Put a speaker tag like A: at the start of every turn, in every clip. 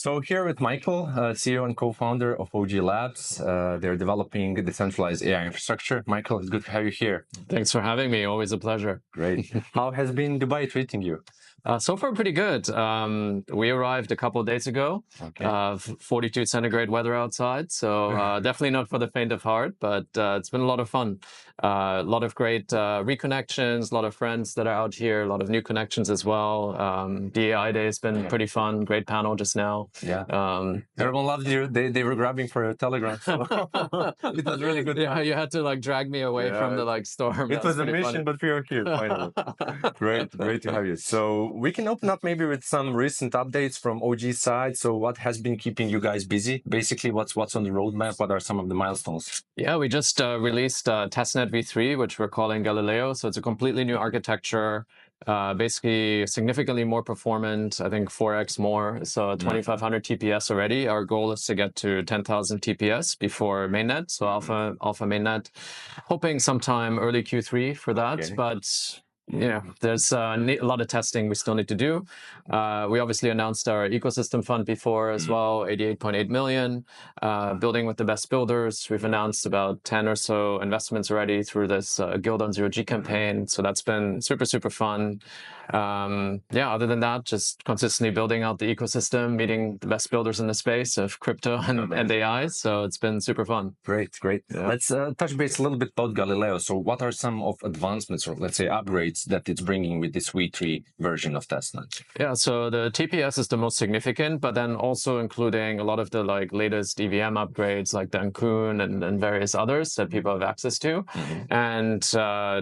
A: So here with Michael, CEO and co-founder of OG Labs. They're developing decentralized AI infrastructure. Michael, it's good to have you here.
B: Thanks for having me. Always a pleasure.
A: Great. How has been Dubai treating you?
B: So far, pretty good. We arrived a couple of days ago.
A: Okay.
B: 42 centigrade weather outside, so definitely not for the faint of heart, but it's been a lot of fun. A lot of great reconnections, a lot of friends that are out here, a lot of new connections as well. DeAI Day has been pretty fun. Great panel just now.
A: Yeah. Everyone loved you. They were grabbing for your telegram. So it was really good.
B: Yeah, you had to like drag me away from the storm.
A: It was a mission, but we are here finally. Great to have you. So we can open up maybe with some recent updates from OG side. So what has been keeping you guys busy? Basically, what's on the roadmap? What are some of the milestones?
B: Yeah, we just released testnet v3, which we're calling Galileo. So it's a completely new architecture, basically significantly more performant, I think 4x more. So 2500 TPS already. Our goal is to get to 10,000 TPS before mainnet, so alpha mainnet. Hoping sometime early Q3 for that,
A: Okay.
B: But yeah, there's a lot of testing we still need to do. We obviously announced our ecosystem fund before as well, 88.8 million, building with the best builders. We've announced about 10 or so investments already through this Guild on Zero G campaign. So that's been super fun. Yeah, other than that, just consistently building out the ecosystem, meeting the best builders in the space of crypto and AI. So it's been super fun.
A: Great. Yeah. Let's touch base a little bit about Galileo. So what are some of advancements or let's say upgrades that it's bringing with this V3 version of testnet?
B: Yeah, so the TPS is the most significant, but then also including a lot of the latest EVM upgrades like Dankun and various others that people have access to, and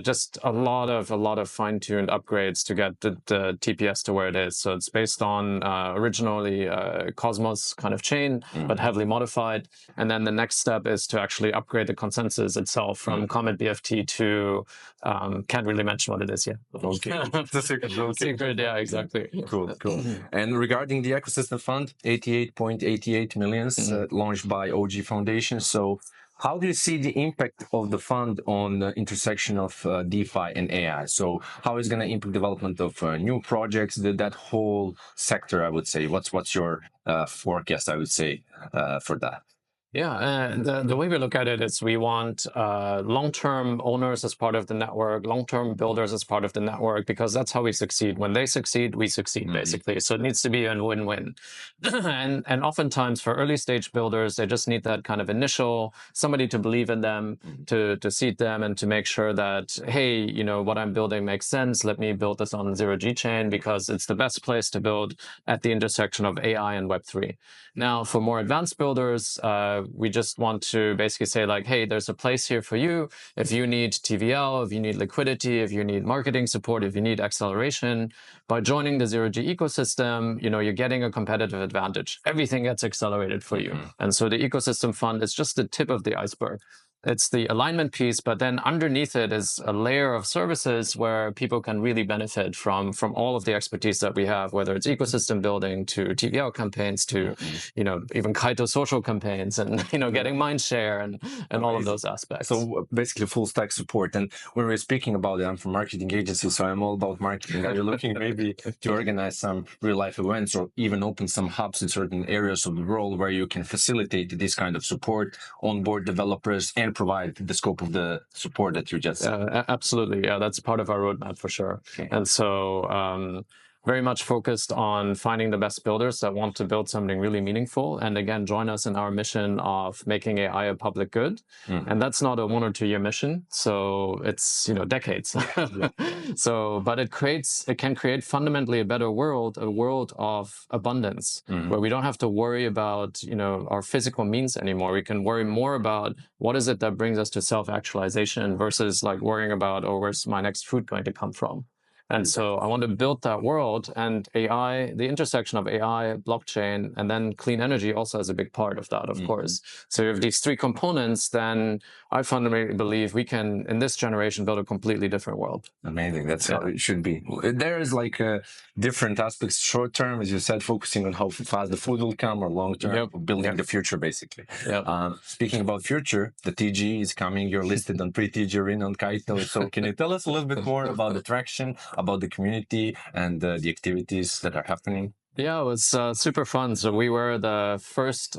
B: just a lot of fine-tuned upgrades to get the TPS to where it is. So it's based on originally Cosmos kind of chain, but heavily modified. And then the next step is to actually upgrade the consensus itself from Comet BFT to can't really mention what it is yet.
A: Okay. It's a secret. Okay.
B: Secret, yeah, exactly.
A: Cool. And regarding the ecosystem fund, 88.88 millions launched by OG Foundation. So how do you see the impact of the fund on the intersection of DeFi and AI? So how is it going to impact development of new projects, that whole sector, I would say? What's your forecast, I would say, for that?
B: Yeah, and the way we look at it is we want long-term owners as part of the network, long-term builders as part of the network, because that's how we succeed. When they succeed, we succeed, basically. So it needs to be a win-win. and oftentimes for early-stage builders, they just need that kind of initial, somebody to believe in them, to seed them, and to make sure that, hey, you know, what I'm building makes sense. Let me build this on Zero G chain because it's the best place to build at the intersection of AI and Web3. Now, for more advanced builders, we just want to basically say like, hey, there's a place here for you. If you need TVL, if you need liquidity, if you need marketing support, if you need acceleration, by joining the Zero G ecosystem, you know, you're getting a competitive advantage. Everything gets accelerated for you. And so the ecosystem fund is just the tip of the iceberg. It's the alignment piece, but then underneath it is a layer of services where people can really benefit from all of the expertise that we have, whether it's ecosystem building to TVL campaigns to, you know, even Kaito social campaigns and, you know, getting mindshare and all of those aspects.
A: So basically full stack support. And when we're speaking about it, I'm from marketing agency, so I'm all about marketing. Are you looking maybe to organize some real life events or even open some hubs in certain areas of the world where you can facilitate this kind of support, onboard developers, and provide the scope of the support that you just said?
B: Absolutely. Yeah, that's part of our roadmap for sure. Okay. And so very much focused on finding the best builders that want to build something really meaningful. And again, join us in our mission of making AI a public good. And that's not a 1 or 2 year mission. So it's, you know, decades. So, but it can create fundamentally a better world, a world of abundance where we don't have to worry about, you know, our physical means anymore. We can worry more about what is it that brings us to self-actualization versus like worrying about, oh, where's my next food going to come from? And so I want to build that world, and AI, the intersection of AI, blockchain, and then clean energy also has a big part of that, of course. So if these 3 components, then I fundamentally believe we can, in this generation, build a completely different world.
A: Amazing. That's how it should be. There is like different aspects, short term, as you said, focusing on how fast the food will come, or long term, building the future, basically. Speaking about future, the TG is coming. You're listed on pre-TG Arena on Kaito. So can you tell us a little bit more about the traction, about the community, and the activities that are happening?
B: Yeah, it was super fun. So we were the first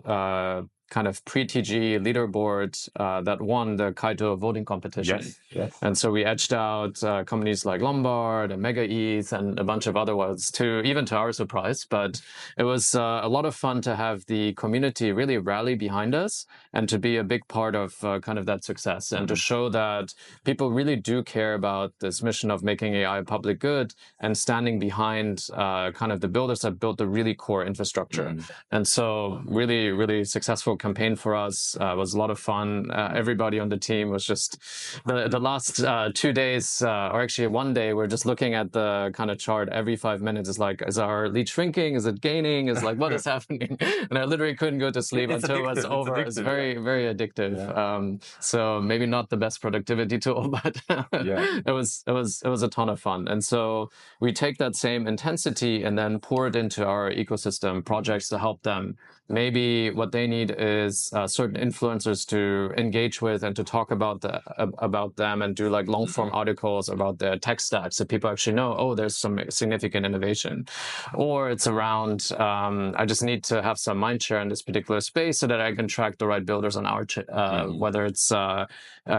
B: kind of pre-TG leaderboard that won the Kaito voting competition.
A: Yes, yes.
B: And so we edged out companies like Lombard and Mega ETH and a bunch of other ones, even to our surprise. But it was a lot of fun to have the community really rally behind us and to be a big part of kind of that success and to show that people really do care about this mission of making AI a public good and standing behind kind of the builders that built the really core infrastructure. And so really, really successful campaign for us. It was a lot of fun. Everybody on the team was just the last 2 days, or actually one day, we're just looking at the kind of chart every 5 minutes. It's like, is our lead shrinking? Is it gaining? Is like, what is happening? And I literally couldn't go to sleep until it was over. It's very, very addictive. Yeah. So maybe not the best productivity tool, but it was a ton of fun. And so we take that same intensity and then pour it into our ecosystem projects to help them. Maybe what they need is certain influencers to engage with and to talk about them and do like long form articles about their tech stack so people actually know, oh, there's some significant innovation. Or it's around, I just need to have some mind share in this particular space so that I can track the right builders on our whether it's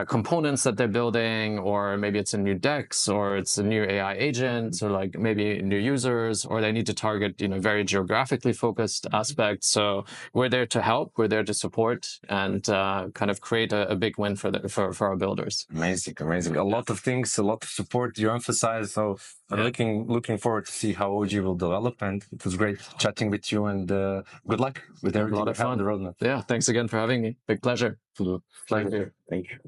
B: components that they're building, or maybe it's a new DEX, or it's a new AI agent, or like maybe new users, or they need to target, very geographically focused aspects. So we're there to help, we're there to support, and kind of create a big win for our builders.
A: Amazing, amazing. A lot of things, a lot of support you emphasize. So I'm looking forward to see how OG will develop. And it was great chatting with you. And good luck with everything.
B: A lot of fun.
A: The roadmap.
B: Yeah, thanks again for having me. Big pleasure.
A: Pleasure. Thank you.